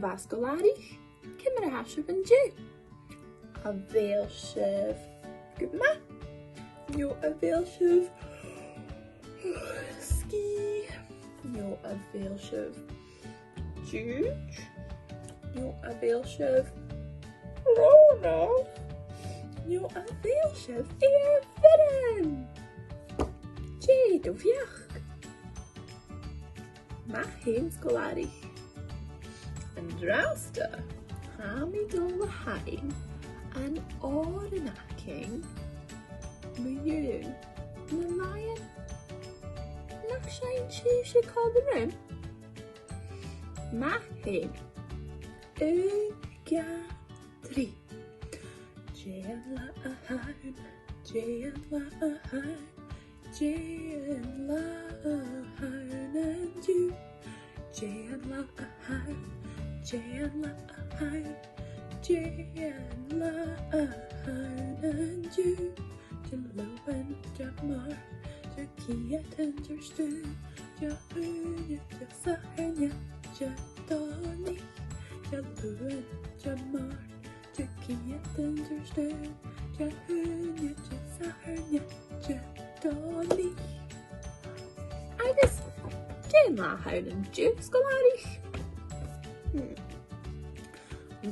Vascolarig, Kimmerhashev and Jew. A Veilshev Guma. Jo a Veilshev Ski. Jo a Veilshev Juge. Jo a Veilshev Rona. Jo a Veilshev Eervidden. Jee, doviach. Mach heen skolarig. En drauster hamidol hain an ordenaking miljoen na maien nach zijn chiefje kalderum. Mach heen 1, 2, 3. Jen la a huin, Jen la a huin, Jen la a huin and you. Jen la a huin, Jen la a huin, Jen la a huin and you. Jello en Jamar, Jakiet en Jerstu, Jahunya, Jasahanya, Jadoni. Jello en Jamar, Jakiet en Jerstu, Jahunya, Jasahanya, Jadoni. Agus, Jen la huin en Jew skolarig.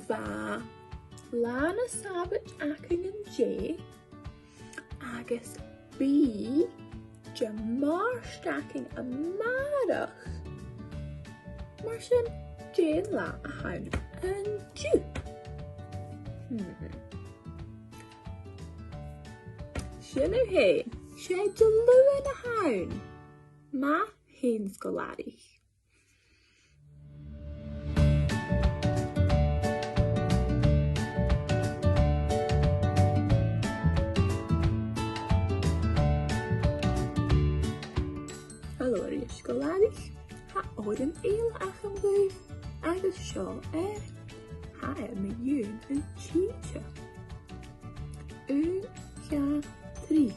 Va Lana Savage Aking and J Agus B Jamar stacking a Marach Martian Jane La a Hound and Jew. Shinu he she Delu and a Hound Ma Hain Skolari. Hallo skolarig, ha oren eel acham geef, agus shaw ha miljoen een cheetje. 1, 2, 3.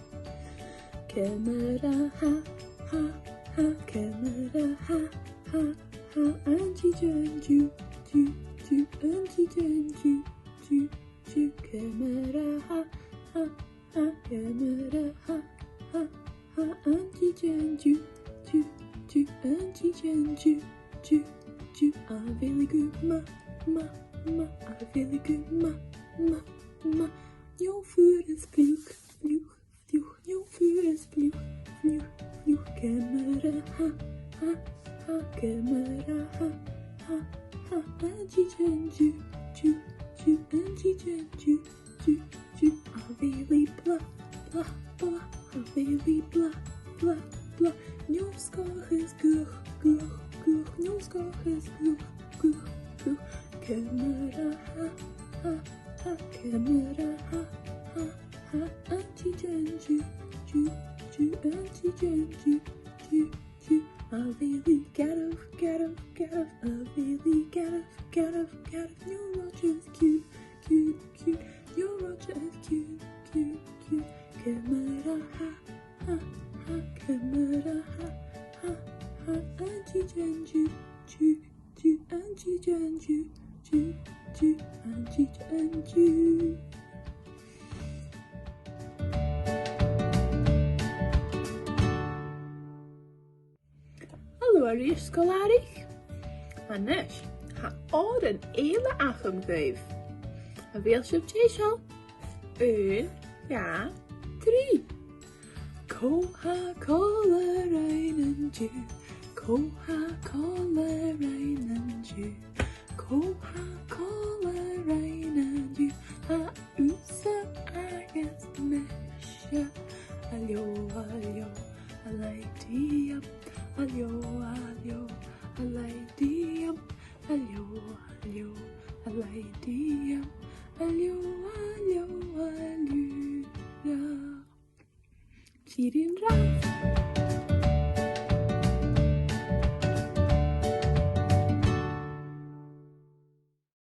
Camera ha, camera ha, anti jan ju, anti jan ju, camera ha, camera ha, anti jan ju. Anti jan ju, a really good ma, a really good ma. Your food is vloek, your food is vloek, camera ha, camera ha, anti jan ju, anti jan ju, a really blah, a really blah. Your scar is good, your scar is good. Camera ha, camera ha, anti jan ju, anti jan ju, I really get off, I really get off, your Roger is cute, your Roger is cute, camera ha, camera ha, anti jan ju, anti jan ju, anti jan ju. Hallo Arish skolarig. Anish, ha oren ele acham geef. A veelship cheshal. 1, 2, 3. Coca-Cola rain and you, Coca-Cola rain and you, Coca-Cola rain and you, a usa agas mesha, alyo, a lady alyo, a lady alyo, a lady alyo, Chirin Ras.